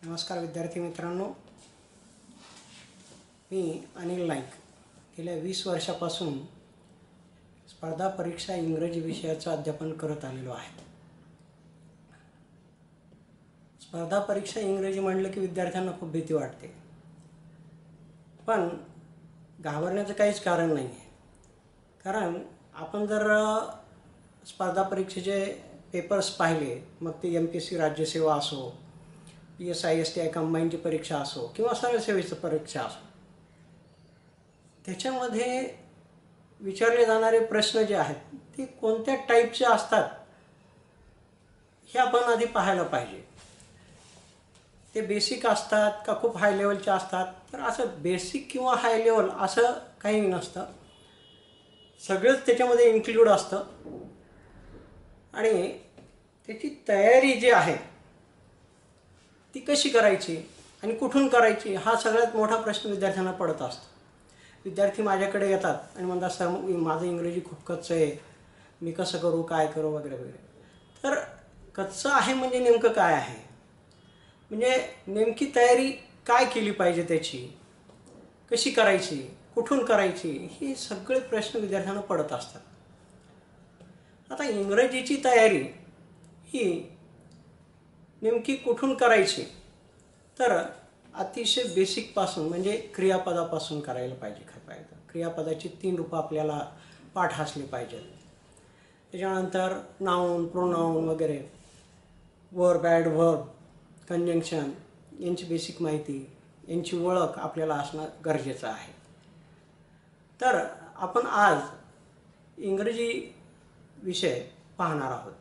नमस्कार विद्यार्थी मित्रांनो, मी अनिल नाईक गेल्या 20 वर्षापासून स्पर्धा परीक्षा इंग्रजी विषयाचं अध्यापन करत आलेलो आहे। स्पर्धा परीक्षा इंग्रजी म्हणलं की विद्यार्थ्यांना खूप भीती वाटते, पण घाबरण्याचं काहीच कारण नाही आहे। कारण आपण जर स्पर्धा परीक्षेचे पेपर्स पाहिले, मग ते MPSC राज्यसेवा असो, PSI-STI कंबाईनची परीक्षा असो किंवा सरळ सेवेची परीक्षा असो, त्याच्यामध्ये विचारले जाणारे प्रश्न जे आहेत ते कोणत्या टाईपचे असतात हे आपण आधी पाहायला पाहिजे। ते बेसिक असतात का खूप हाय लेवलचे असतात? तर असं बेसिक किंवा हाय लेवल असं काही नसतं, सगळंच त्याच्यामध्ये इन्क्लूड असतं। आणि त्याची तयारी जी आहे ती कशी करायची आणि कुठून करायची हा सगळ्यात मोठा प्रश्न विद्यार्थ्यांना पडत असतो। विद्यार्थी माझ्याकडे येतात आणि म्हणतात, सर माझं इंग्रजी खूप कच्चं आहे, मी कसं करू, काय करू वगैरे वगैरे। तर कच्चं आहे म्हणजे नेमकं काय आहे, म्हणजे नेमकी तयारी काय केली पाहिजे, त्याची कशी करायची, कुठून करायची, हे सगळे प्रश्न विद्यार्थ्यांना पडत असतात। आता इंग्रजीची तयारी ही नेमकी कुठून करायची, तर अतिशय बेसिकपासून म्हणजे क्रियापदापासून करायला पाहिजे। क्रियापदाची 3 रूपं आपल्याला पाठ असली पाहिजेत। त्याच्यानंतर नाउन, प्रोनाउन वगैरे, वर्ब, ॲडव्हर्ब, कंजंक्शन यांची बेसिक माहिती, यांची ओळख आपल्याला असणं गरजेचं आहे। तर आपण आज इंग्रजी विषय पाहणार आहोत।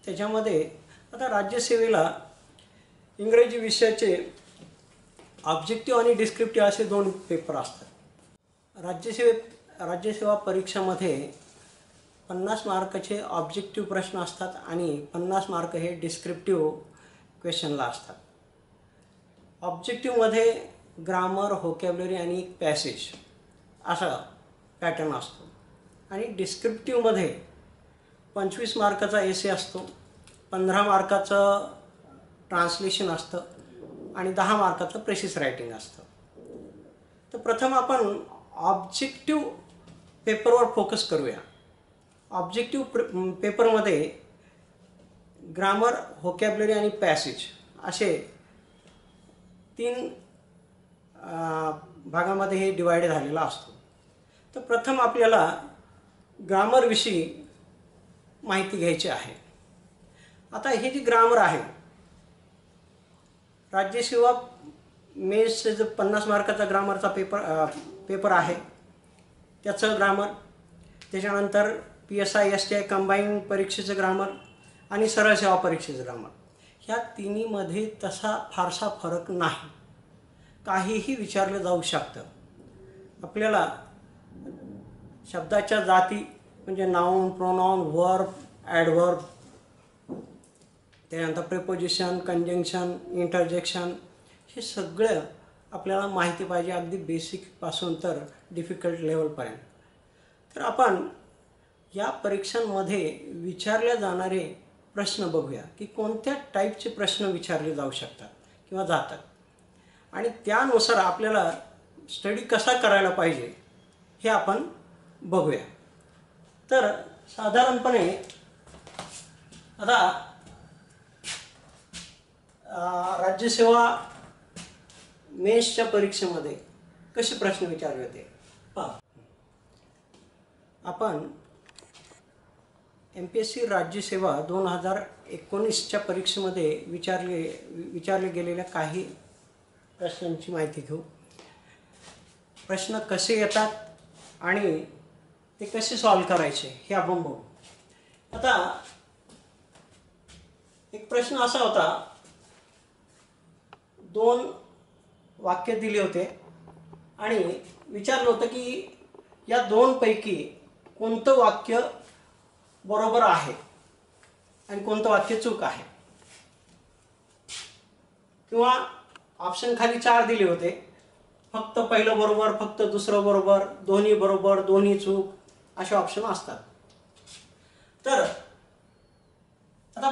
त्याच्यामध्ये आता राज्यसेवेला इंग्रजी विषयाचे ऑब्जेक्टिव्ह आणि डिस्क्रिप्टिव्ह असे 2 पेपर असतात। राज्यसेवा परीक्षामध्ये 50 मार्काचे ऑब्जेक्टिव्ह प्रश्न असतात आणि 50 मार्क हे डिस्क्रिप्टिव्ह क्वेश्चनला असतात। ऑब्जेक्टिव्हमध्ये ग्रामर, व्होकॅब्युलरी आणि पॅसेज असा पॅटर्न असतो आणि डिस्क्रिप्टिव्हमध्ये 25 मार्काचा एसे असतो, 15 मार्काचं ट्रान्सलेशन असतं आणि 10 मार्काचं प्रेसिस रायटिंग असतं। तर प्रथम आपण ऑब्जेक्टिव्ह पेपरवर फोकस करूया। ऑब्जेक्टिव्ह पेपरमध्ये ग्रामर, व्होकॅब्युलरी आणि पॅसेज असे 3 भागामध्ये हे डिवाइड झालेला असतो। तर प्रथम आपल्याला ग्रामरविषयी माहिती घ्यायची आहे। आता हे जी ग्रामर आहे, राज्यसेवा मेन्सचे जो 50 मार्काचा ग्रामरचा पेपर आहे त्याचं ग्रामर, त्याच्यानंतर PSI-STI कंबाईन परीक्षेचं ग्रामर आणि सरळ सेवा परीक्षेचं ग्रामर, ह्या तिन्हीमध्ये तसा फारसा फरक नाही। काहीही विचारलं जाऊ शकतं। आपल्याला शब्दाच्या जाती म्हणजे नाउन, प्रोनाउन, वर्ब, ॲडव्हर्ब, त्यानंतर प्रिपोजिशन, कंजंक्शन, इंटरजेक्शन हे सगळं आपल्याला माहिती पाहिजे, अगदी बेसिकपासून तर डिफिकल्ट लेवलपर्यंत। तर आपण या परीक्षांमध्ये विचारले जाणारे प्रश्न बघूया की कोणत्या टाईपचे प्रश्न विचारले जाऊ शकतात किंवा जातात, आणि त्यानुसार आपल्याला स्टडी कसा करायला पाहिजे हे आपण बघूया। तर साधारणपणे आता राज्यसेवा मेन्सच्या परीक्षेमध्ये कसे प्रश्न विचारले होते पहा। आपण MPSC राज्यसेवा 2019च्या परीक्षेमध्ये विचारले गेलेल्या काही प्रश्नांची माहिती घेऊ। प्रश्न कसे येतात आणि ते कसे सॉल्व्ह करायचे हे आपण बघू। आता एक प्रश्न असा होता, 2 वाक्य दिले होते आणि विचारलं होतं की या 2 पैकी कोणतं वाक्य बरोबर आहे आणि कोणतं वाक्य चूक आहे, किंवा ऑप्शन खाली 4 दिले होते, फक्त पहिलं बरोबर, फक्त दुसरं बरोबर, दोन्ही बरोबर, दोन्ही चूक असे ऑप्शन असतात। तर आता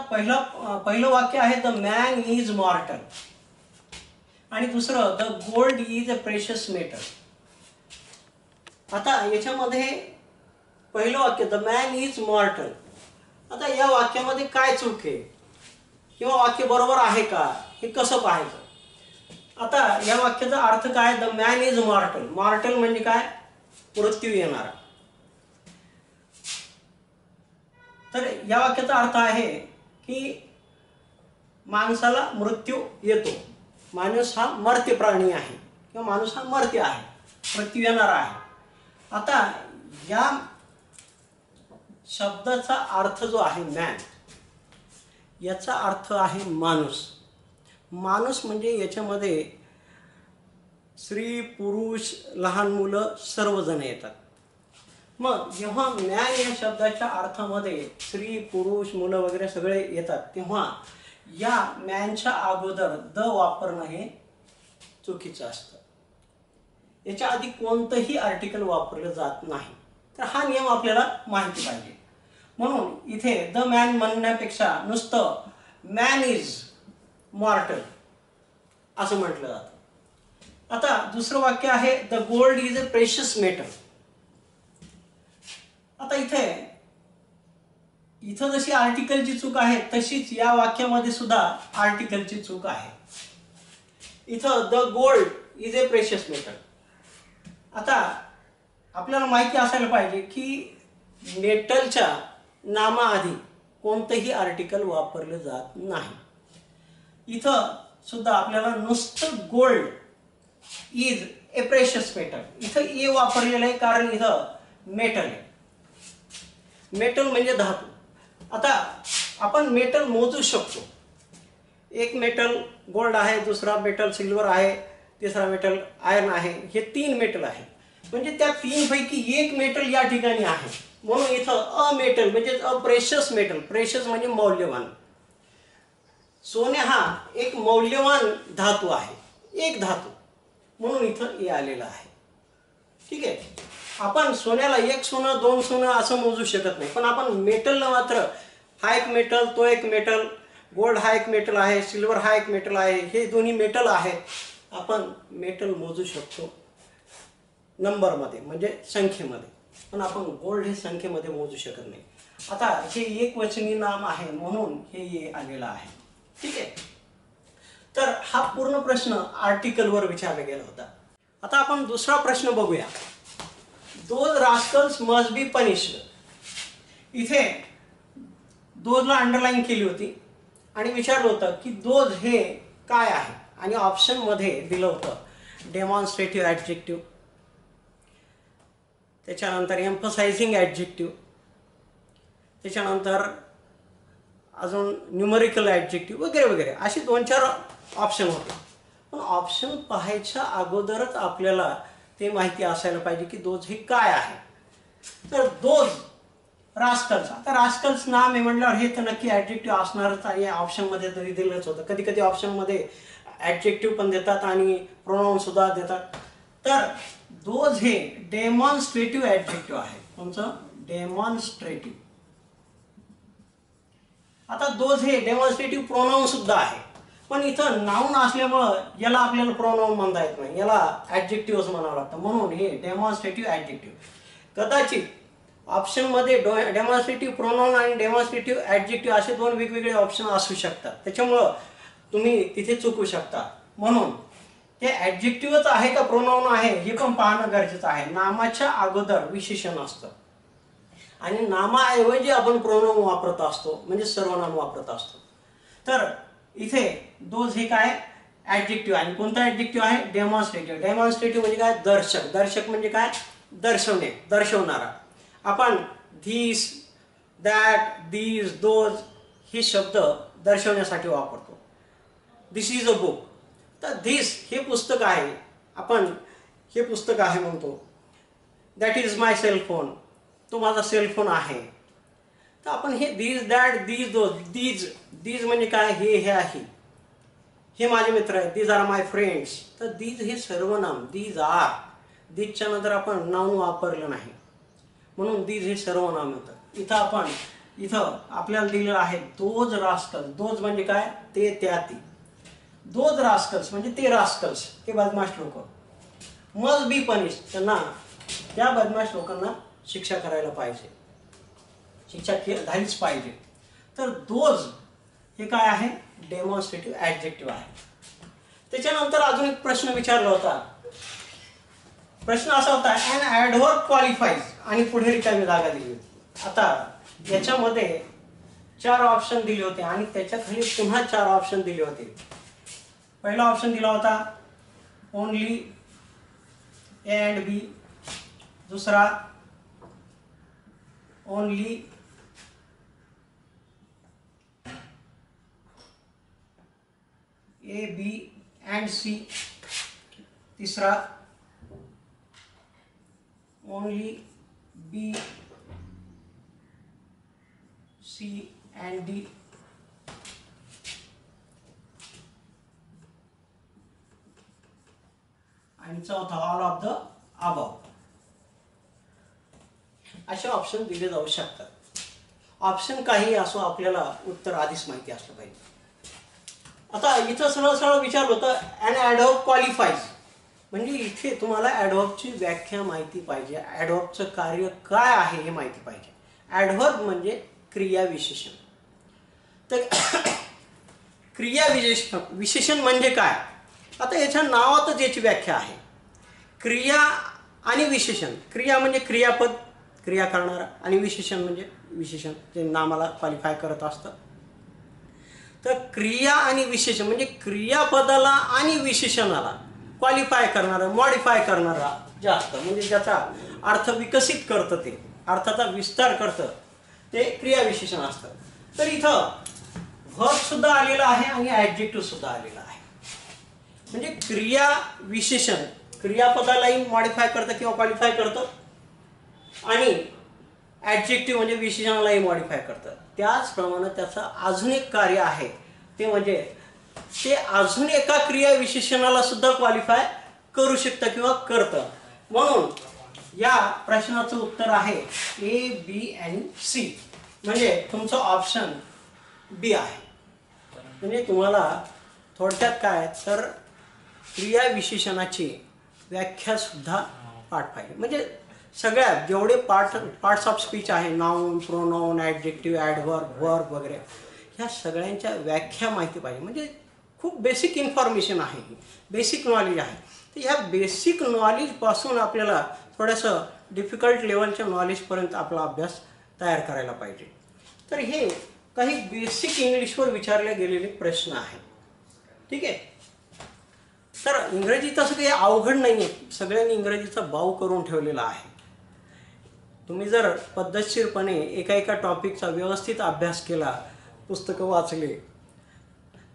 पहिलं वाक्य आहे, द मॅन इज मॉर्टल। आणि दुसरं the gold is a precious metal. आता याच्यामध्ये पहिलं वाक्य द मॅन इज मॉर्टल. आता या वाक्यामध्ये काय चूक आहे किंवा वाक्य बरोबर आहे का हे कसं पाहायचं. आता या वाक्याचा अर्थ काय, द मॅन इज मॉर्टल. मॉर्टल म्हणजे काय, मृत्यू येणारा. तर या वाक्याचा अर्थ आहे की माणसाला मृत्यू येतो. माणूस हा मर्त्य प्राणी आहे किंवा माणूस हा मर्त्य आहे, मृत्यू येणारा आहे. आता या शब्दाचा अर्थ जो आहे मॅन, याचा अर्थ आहे माणूस. माणूस म्हणजे याच्यामध्ये स्त्री पुरुष लहान मुलं सर्वजण येतात. मग जेव्हा मॅन या शब्दाच्या अर्थामध्ये स्त्री पुरुष मुलं वगैरे सगळे येतात तेव्हा या मॅनच्या अगोदर द वापरणं हे चुकीचं असतं. याच्या आधी कोणतंही आर्टिकल वापरलं जात नाही. तर हा नियम आपल्याला माहिती पाहिजे. म्हणून इथे द मॅन म्हणण्यापेक्षा नुसतं मॅन इज मॉर्टल असं म्हटलं जातं. आता दुसरं वाक्य आहे the gold is a precious metal. आता इथं जशी आर्टिकलची चूक आहे तशीच या वाक्यामध्ये सुद्धा आर्टिकलची चूक आहे. इथं the gold is a precious metal. आता आपल्याला माहिती असायला पाहिजे की मेटलच्या नामाआधी कोणतंही आर्टिकल वापरलं जात नाही. इथं सुद्धा आपल्याला नुसतं gold is a precious metal, इथं ए वापरलेलं आहे कारण इथं मेटल आहे. मेटल म्हणजे धातू. आता आपण मेटल मोजू शकतो. एक मेटल गोल्ड आहे, दुसरा मेटल सिल्वर आहे, तिसरा मेटल आयर्न आहे. हे 3 मेटल आहे. म्हणजे त्या 3 पैकी एक मेटल या ठिकाणी आहे. म्हणून इथं अ मेटल म्हणजे अ प्रेशियस मेटल. प्रेशियस म्हणजे मौल्यवान. सोने हा एक मौल्यवान धातू आहे, एक धातू, म्हणून इथं ए आलेला आहे. ठीक आहे. आपण सोन्याला 1 सोनं 2 सोनं असं मोजू शकत नाही, पण आपण मेटलला मात्र हा एक मेटल तो एक मेटल, गोल्ड हा एक मेटल आहे, सिल्वर हा एक मेटल आहे, हे दोन्ही मेटल आहेत. आपण मेटल मोजू शकतो नंबरमध्ये म्हणजे संख्येमध्ये, पण आपण गोल्ड हे संख्येमध्ये मोजू शकत नाही. आता हे एकवचनी नाम आहे म्हणून हे आलेलं आहे. ठीक आहे. तर हा पूर्ण प्रश्न आर्टिकलवर विचारला गेला होता. आता आपण दुसरा प्रश्न बघूया. Those Rascals must be punished. इथे दोजला अंडरलाईन केली होती आणि विचारलं होतं की दोज हे काय आहे आणि ऑप्शनमध्ये दिलं होतं डेमॉन्स्ट्रेटिव्ह ॲडजेक्टिव्ह, त्याच्यानंतर एम्फसायझिंग ॲडजेक्टिव्ह, त्याच्यानंतर अजून न्यूमरिकल ॲडजेक्टिव्ह वगैरे वगैरे असे 2-4 ऑप्शन होते. पण ऑप्शन पाहायच्या अगोदरच आपल्याला ते माहिती असायला पाहिजे की दोज हे काय आहे. तर दोज रास्कल्स. आता रास्कल्स नाम आहे म्हटल्यावर हे तर नक्की ॲडजेक्टिव्ह असणारच आहे. ऑप्शनमध्ये तरी दिलंच होतं. कधी कधी ऑप्शनमध्ये ॲडजेक्टिव्ह पण देतात आणि प्रोनाउन सुद्धा देतात. तर दोज हे डेमॉन्स्ट्रेटिव्ह ॲडजेक्टिव्ह आहे. कोणचं? डेमॉन्स्ट्रेटिव्ह. आता दोज हे डेमॉन्स्ट्रेटिव्ह प्रोनाउन सुद्धा आहे, पण इथं नाउन असल्यामुळं याला आपल्याला प्रोनाउन म्हणता येत नाही, याला ॲडजेक्टिव्हच म्हणावं लागतं. म्हणून हे डेमॉन्स्ट्रेटिव्ह ॲडजेक्टिव्ह. कदाचित ऑप्शनमध्ये डेमॉन्स्ट्रेटिव्ह प्रोनाउन आणि डेमॉन्स्ट्रेटिव्ह ॲडजेक्टिव्ह असे 2 वेगवेगळे ऑप्शन असू शकतात. त्याच्यामुळं तुम्ही तिथे चुकू शकता. म्हणून ते ॲडजेक्टिव्हच आहे का प्रोनाउन आहे हे पण पाहणं गरजेचं आहे. नामाच्या अगोदर विशेषण असतं आणि नामाऐवजी आपण प्रोनाउन वापरत असतो म्हणजे सर्वनाम वापरत असतो. तर इथे दोज हे काय? ॲडजेक्टिव्ह. आणि कोणता ॲडजेक्टिव्ह आहे? डेमॉन्स्ट्रेटिव्ह. डेमॉन्स्ट्रेटिव्ह म्हणजे काय? दर्शक. दर्शक म्हणजे काय? दर्शवणे, दर्शवणारा. आपण धिस, दॅट, दीज, दोज हे शब्द दर्शवण्यासाठी वापरतो. दिस इज अ बुक. तर धिस हे पुस्तक आहे, आपण हे पुस्तक आहे म्हणतो. दॅट इज माय सेलफोन, तो माझा सेलफोन आहे. तर आपण हे these, that, these, those, these, these म्हणजे काय? हे आहे, हे माझे मित्र आहेत. These are my friends. तर दीज हे सर्वनाम, दीज आर. दीजच्या नंतर आपण नाउन वापरलं नाही म्हणून दीज हे सर्वनाम होतं. इथं आपल्याला दिलेलं आहे दोज रास्कल. दोज म्हणजे काय? ते, त्या, ती. दोज रास्कल्स म्हणजे ते रास्कल्स, ते बदमाश लोक, मस्ट बी पनिश, त्यांना त्या बदमाश लोकांना शिक्षा करायला पाहिजे, शिक्षा झालीच पाहिजे. तर दोज हे काय आहे, डेमॉन्स्ट्रेटिव्ह ॲडजेक्टिव्ह आहे. त्याच्यानंतर अजून एक प्रश्न विचारला होता. प्रश्न असा होता, ॲन ॲडव्हर्ब क्वालिफाईज, आणि पुढे रिकामी जागा दिली होती. आता याच्यामध्ये 4 ऑप्शन दिले होते आणि त्याच्या खाली पुन्हा 4 ऑप्शन दिले होते. पहिला ऑप्शन दिला होता ओनली ए अँड बी, दुसरा only A B and C, तिसरा only B C and D, आणि चौथा ऑल ऑफ द अबव. असे ऑप्शन दिले जाऊ शकतात. ऑप्शन काही असो, आपल्याला उत्तर आधीच माहिती असलं पाहिजे. आता इथं सरळ सरळ विचारलं होतं ॲन ॲडव्हर्ब क्वालिफाईज, म्हणजे इथे तुम्हाला ॲडव्हर्बची व्याख्या माहिती पाहिजे, ॲडव्हर्बचं कार्य काय आहे हे माहिती पाहिजे. ॲडव्हर्ब म्हणजे क्रियाविशेषण. तर क्रियाविशेषण म्हणजे काय, आता याच्या नावातच याची व्याख्या आहे. क्रिया आणि विशेषण. क्रिया म्हणजे क्रियापद, क्रिया करणारा, आणि विशेषण म्हणजे विशेषण जे नामाला क्वालिफाय करत असतं. तर क्रिया आणि विशेषण म्हणजे क्रियापदाला आणि विशेषणाला क्वालिफाय करणारं, मॉडिफाय करणारा जे असतं, म्हणजे ज्याचा अर्थ विकसित करतं, ते अर्थाचा विस्तार करतं, ते क्रियाविशेषण असतं. तर इथं व्हर्ब सुद्धा आलेला आहे आणि ॲडजेक्टिव्ह सुद्धा आलेला आहे. म्हणजे क्रिया विशेषण क्रियापदालाही मॉडिफाय करतं किंवा क्वालिफाय करतं, आणि ॲडजेक्टिव्ह म्हणजे विशेषणालाही मॉडिफाय करतं. त्याचप्रमाणे त्याचं अजून एक कार्य आहे, ते म्हणजे ते अजून एका क्रिया विशेषणाला सुद्धा क्वालिफाय करू शकतं किंवा करतं. म्हणून या प्रश्नाचं उत्तर आहे ए बी आणि सी, म्हणजे तुमचं ऑप्शन बी आहे. म्हणजे तुम्हाला थोडक्यात काय तर क्रिया विशेषणाची व्याख्या सुद्धा पाठ पाहिजे. म्हणजे सगळ्या जेवढे पार्ट्स ऑफ स्पीच आहे, noun, pronoun, adjective, adverb, verb वगैरे, ह्या सगळ्यांच्या व्याख्या माहिती पाहिजे. म्हणजे खूप बेसिक इन्फॉर्मेशन आहे, बेसिक नॉलेज आहे. तर ह्या बेसिक नॉलेजपासून आपल्याला थोडंसं डिफिकल्ट लेवलच्या नॉलेजपर्यंत आपला अभ्यास तयार करायला पाहिजे. तर हे काही बेसिक इंग्लिशवर विचारले गेलेले प्रश्न आहेत. ठीक आहे. तर इंग्रजी तसं काही अवघड नाही आहे, सगळ्यांनी इंग्रजीचा बाऊ करून ठेवलेला आहे. तुम्ही जर पद्धतशीरपणे एका एका टॉपिकचा व्यवस्थित अभ्यास केला, पुस्तकं वाचले,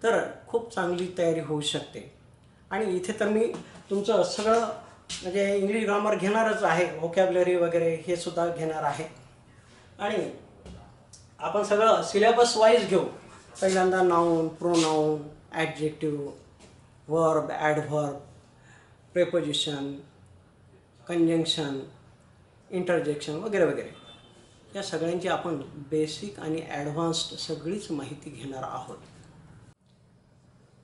तर खूप चांगली तयारी होऊ शकते. आणि इथे तर मी तुमचं सगळं म्हणजे इंग्लिश ग्रामर घेणारच आहे, व्होकॅब्युलरी वगैरे हे सुद्धा घेणार आहे. आणि आपण सगळं सिलेबस वाईज घेऊ. पहिल्यांदा noun, pronoun, adjective, verb, adverb, preposition, conjunction, interjection वगैरे वगैरे, या सगळ्यांची आपण बेसिक आणि ॲडव्हान्स्ड सगळीच माहिती घेणार आहोत.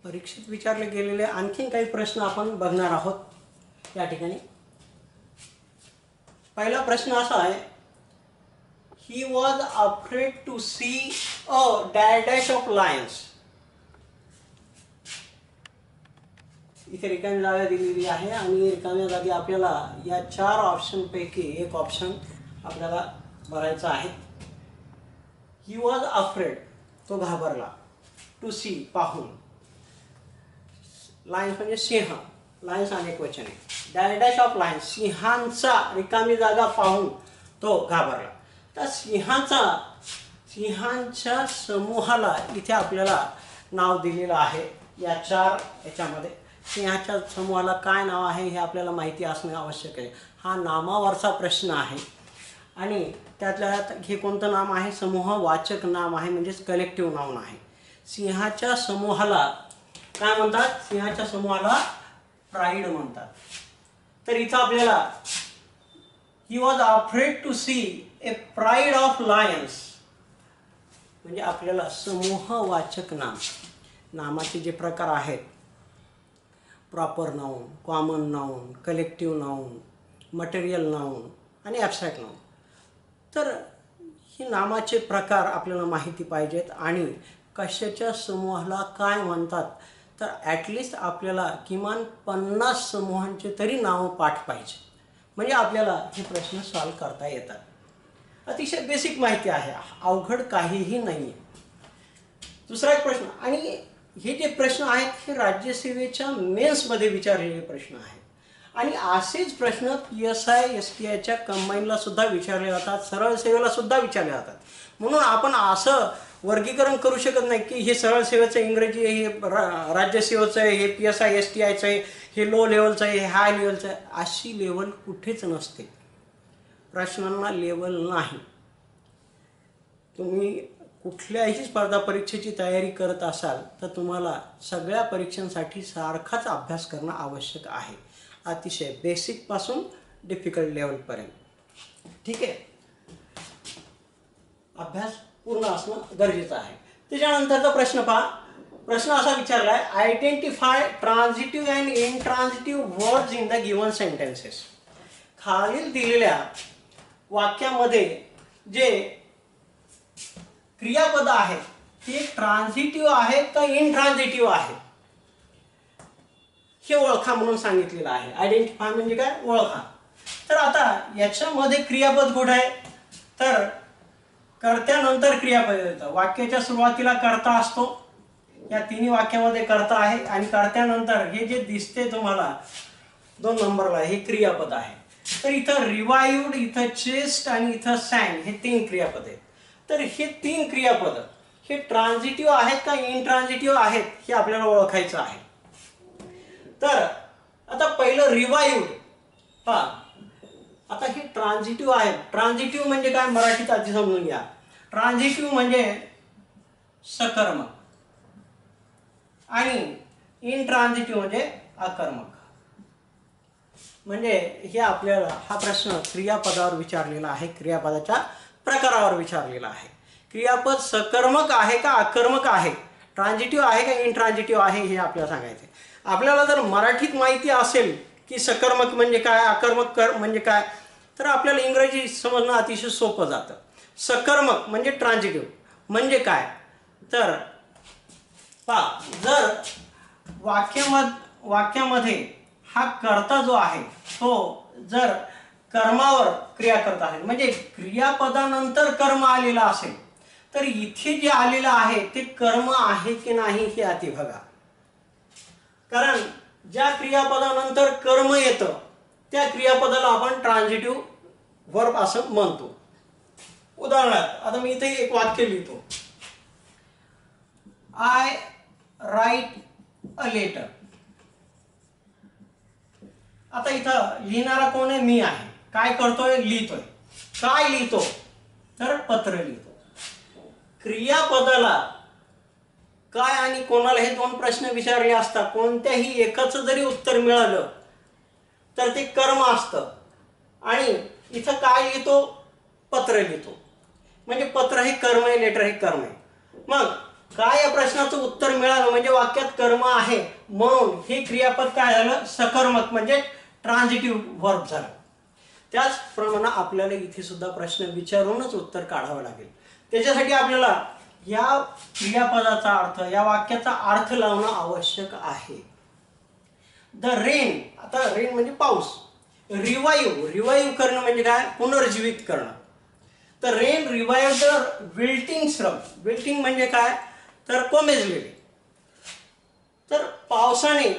परीक्षेत विचारले गेलेले आणखीन काही प्रश्न आपण बघणार आहोत या ठिकाणी. पहिला प्रश्न असा आहे, he was afraid to see a dash of lions. इथे रिकामी जागा दिलेली आहे आणि रिकाम्या जागी आपल्याला या 4 ऑप्शनपैकी एक ऑप्शन आपल्याला भरायचा आहे. ही वॉज अफ्रेड, तो घाबरला. टू सी, पाहून. लायन्स म्हणजे सिंह, लायन्स अनेक वचन आहे. डॅश ऑफ लायन्स, सिंहांचा रिकामी जागा पाहून तो घाबरला. तर सिंहांच्या समूहाला इथे आपल्याला नाव दिलेलं आहे. या 4 याच्यामध्ये सिंहाच्या समूहाला काय नाव आहे हे आपल्याला माहिती असणे आवश्यक आहे. हा नामावरचा प्रश्न आहे आणि त्यातल्या हे कोणतं नाम आहे, समूहवाचक नाम आहे, म्हणजेच कलेक्टिव्ह नाउन आहे. सिंहाच्या समूहाला काय म्हणतात, सिंहाच्या समूहाला प्राईड म्हणतात. तर इथं आपल्याला he was afraid to see a pride of lions, म्हणजे आपल्याला समूहवाचक नाम, नामाचे जे प्रकार आहेत proper noun, common noun, collective noun, material noun आणि ॲब्स्ट्रॅक्ट नाउन. तर ही नामाचे प्रकार आपल्याला माहिती पाहिजेत आणि कशाच्या समूहाला काय म्हणतात. तर ॲटलिस्ट आपल्याला किमान 50 समूहांचे तरी नावं पाठ पाहिजे, म्हणजे आपल्याला हे प्रश्न सॉल्व करता येतात. अतिशय बेसिक माहिती आहे, अवघड काहीही नाही आहे. दुसरा एक प्रश्न, आणि हे जे प्रश्न आहेत हे राज्यसेवेच्या मेन्समध्ये विचारलेले प्रश्न आहेत आणि असेच प्रश्न PSI STIच्या कंबाईनला सुद्धा विचारले जातात, सरळ सेवेला सुद्धा विचारले जातात. म्हणून आपण असं वर्गीकरण करू शकत नाही की हे सरळ सेवेचं इंग्रजी आहे, हे राज्यसेवेचं आहे, हे PSI STIचं आहे, हे लो लेवलचं आहे, हे हाय लेवलचं आहे. अशी लेवल कुठेच नसते, प्रश्नांना लेवल नाही. तुम्ही कुठल्याही स्पर्धा परीक्षेची तयारी करत असाल तर तुम्हाला सगळ्या परीक्षांसाठी सारखाच अभ्यास करणं आवश्यक आहे, अतिशय बेसिकपासून डिफिकल्ट लेवलपर्यंत. ठीक आहे, अभ्यास पूर्ण असणं गरजेचं आहे. त्याच्यानंतरचा प्रश्न पहा. प्रश्न असा विचारला आहे, identify transitive and intransitive words in the given sentences. खालील दिलेल्या वाक्यामध्ये जे क्रियापद आहेत ते ट्रान्झिटिव्ह आहेत का इनट्रान्झिटिव्ह आहेत हे ओळखा म्हणून सांगितलेलं आहे. आयडेंटिफाय म्हणजे काय, ओळखा. तर आता याच्यामध्ये क्रियापद कुठे आहे, तर कर्त्यानंतर क्रियापद येतं. वाक्याच्या सुरुवातीला कर्ता असतो, या तिन्ही वाक्यामध्ये कर्ता आहे आणि कर्त्यानंतर हे जे दिसते तुम्हाला 2 नंबरला हे क्रियापद आहे. तर इथं रिवाइव्ड, इथं चेस्ट आणि इथं सॅंग हे 3 क्रियापद आहेत. तर हे 3 क्रियापद हे ट्रान्झिटिव्ह आहेत का इनट्रान्झिटिव्ह आहेत हे आपल्याला ओळखायचं आहे. तर आता पहिलं रिवाइव्ड पहा. आता हे ट्रान्झिटिव्ह आहे. ट्रान्झिटिव्ह म्हणजे काय मराठीत आधी समजून घ्या. ट्रान्झिटिव्ह म्हणजे सकर्मक आणि इनट्रान्झिटिव्ह म्हणजे अकर्मक. म्हणजे हे आपल्याला हा प्रश्न क्रियापदावर विचारलेला आहे, क्रियापदाच्या प्रकारावर विचारलेला आहे. क्रियापद सकर्मक आहे का अकर्मक आहे, ट्रान्झिटिव्ह आहे का इनट्रान्झिटिव्ह आहे हे आपल्याला सांगायचं. आपल्याला जर मराठीत माहिती असेल की सकर्मक म्हणजे काय, अकर्मक म्हणजे काय, तर आपल्याला इंग्रजी समजणं अतिशय सोपं जातं. सकर्मक म्हणजे ट्रान्झिटिव्ह म्हणजे काय, तर पहा, जर वाक्यामध्ये हा कर्ता जो आहे तो जर कर्मावर क्रिया करत आहे, म्हणजे क्रियापदानंतर कर्म आलेला असेल, तर इथे जे आलेलं आहे ते कर्म आहे की नाही हे आधी बघा. कारण ज्या क्रियापदानंतर कर्म येतं त्या क्रियापदाला आपण ट्रान्झिटिव्ह वर्ब असं म्हणतो. उदाहरणार्थ आता मी इथे एक वाक्य लिहितो, आय राईट अ लेटर. आता इथं लिहिणारा कोण आहे, मी आहे. काय करतोय, लिहितोय. काय लिहितो, तर पत्र लिहितो. क्रियापदाला काय आणि कोणाला हे 2 प्रश्न विचारले असतात. कोणत्याही एकाचं जरी उत्तर मिळालं तर ते कर्म असतं. आणि इथं काय लिहितो, पत्र लिहितो. म्हणजे पत्र हे कर्म आहे, लेटर हे कर्म आहे. मग काय या प्रश्नाचं उत्तर मिळालं म्हणजे वाक्यात कर्म आहे, म्हणून हे क्रियापद काय झालं, सकर्मक म्हणजे ट्रान्झिटिव्ह वर्ब झालं. त्याचप्रमाणे आपल्याला इथे सुद्धा प्रश्न विचारूनच उत्तर काढावं लागेल. त्याच्यासाठी आपल्याला या क्रियापदाचा अर्थ, या वाक्याचा अर्थ लावणं आवश्यक आहे. द रेन, आता रेन म्हणजे पाऊस. रिवाइव्ह करणं म्हणजे काय, पुनर्जीवित करणं. तर rain revive the wilting shrub. Wilting म्हणजे काय, तर कोमेजलेले. तर पावसाने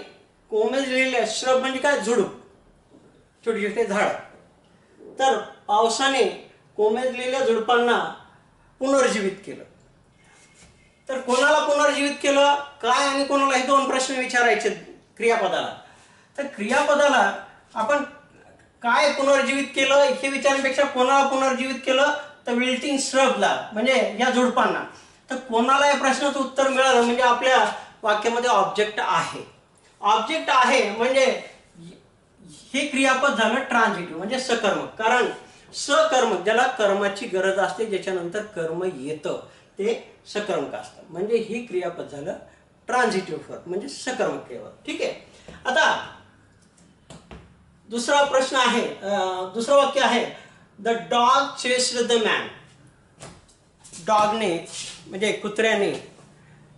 कोमेजलेले, श्रब म्हणजे काय, झुडूप, छोटे छोटे झाड. तर पावसाने कोमेजलेल्या झुडपांना पुनर्जीवित केलं. तर कोणाला पुनर्जीवित केलं, काय आणि कोणाला, हे 2 प्रश्न विचारायचे क्रियापदाला. तर क्रियापदाला आपण काय पुनर्जीवित केलं हे विचारण्यापेक्षा कोणाला पुनर्जीवित केलं, तर विल्टिंग श्रबला म्हणजे या झुडपांना. तर कोणाला या प्रश्नाचं उत्तर मिळालं म्हणजे आपल्या वाक्यामध्ये ऑब्जेक्ट आहे. ऑब्जेक्ट आहे म्हणजे हे क्रियापद झालं ट्रान्झिटिव्ह म्हणजे सकर्मक. कारण सकर्मक ज्याला कर्माची गरज असते, ज्याच्यानंतर कर्म येतं ते सकर्मक असतं. म्हणजे हे क्रियापद झालं ट्रान्झिटिव्ह वर्ब म्हणजे सकर्मक क्रियापद. ठीक आहे. आता दुसरा प्रश्न आहे, दुसरं वाक्य आहे, the dog chased the man. डॉगने म्हणजे कुत्र्याने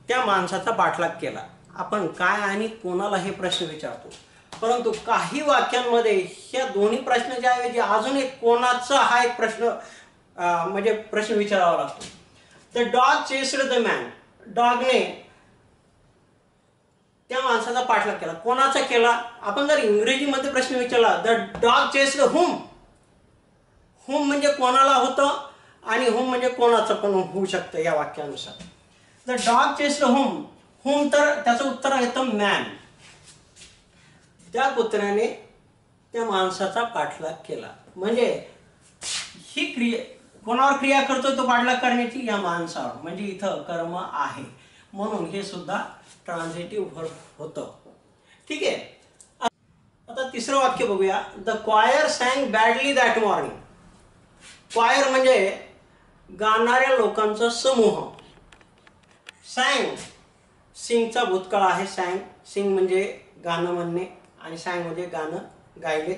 त्या माणसाचा पाठलाग केला. आपण काय आणि कोणाला हे प्रश्न विचारतो, परंतु काही वाक्यांमध्ये ह्या दोन्ही प्रश्नाच्या ऐवजी अजून एक कोणाचा हा एक प्रश्न म्हणजे प्रश्न विचारावा लागतो. The dog chased the man. डॉगने त्या माणसाचा पाठलाग केला. कोणाचा केला? आपण जर इंग्रजीमध्ये प्रश्न विचारला, द डॉग चेस्ड हुम. हुम म्हणजे कोणाला होतं आणि हुम म्हणजे कोणाचं पण होऊ शकतं या वाक्यानुसार. द डॉग चेस्ड हुम. हुम तर त्याचं उत्तर येतं मॅन. त्या कुत्र्याने त्या माणसाचा पाठलाग केला. म्हणजे ही क्रिया कोणावर क्रिया करतो तो पाठलाग करण्याची? या माणसावर. म्हणजे इथं कर्म आहे, म्हणून हे सुद्धा ट्रान्झिटिव्ह व्हर्ब होतं. ठीक आहे. आता तिसरं वाक्य बघूया. The choir sang badly that morning. Choir म्हणजे गाणाऱ्या लोकांचा समूह. सॅंग, सिंगचा भूतकाळ आहे. सॅंग, सिंग म्हणजे गाणं म्हणणे आणि सॅंग म्हणजे गाणं गायले.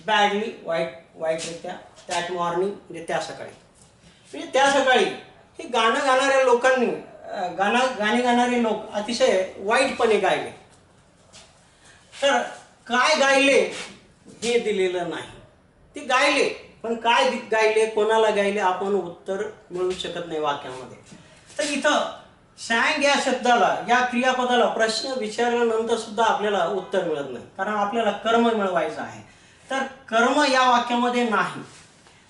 बॅडली वाईटरित्या. दॅट मॉर्निंग म्हणजे त्या सकाळी. म्हणजे त्या सकाळी हे गाणं गाणाऱ्या लोकांनी गाणी गाणारे लोक अतिशय वाईटपणे गायले. तर काय गायले हे दिलेलं नाही. ते गायले, पण काय गायले, कोणाला गायले, आपण उत्तर मिळू शकत नाही वाक्यामध्ये. तर इथं सॅंग या शब्दाला, या क्रियापदाला प्रश्न विचारल्यानंतर सुद्धा आपल्याला उत्तर मिळत नाही, कारण आपल्याला कर्म मिळवायचं आहे. तर कर्म या वाक्यामध्ये नाही.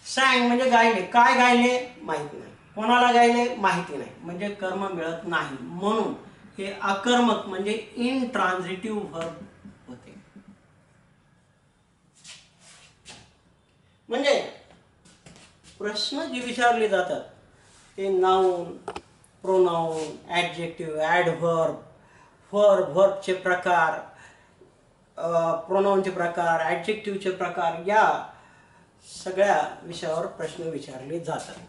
सॅंग म्हणजे गायले. काय गायले माहित नाही, कोणाला गायले माहिती नाही, म्हणजे कर्म मिळत नाही. म्हणून हे अकर्मक म्हणजे इनट्रान्झिटिव्ह व्हर्ब होते. म्हणजे प्रश्न जे विचारले जातात ते नाउन, प्रोनाउन, ॲडजेक्टिव्ह, ॲडव्हर्ब, व्हर्बचे प्रकार, प्रोनाउनचे प्रकार, ॲडजेक्टिव्हचे प्रकार, या सगळ्या विषयावर प्रश्न विचारले जातात.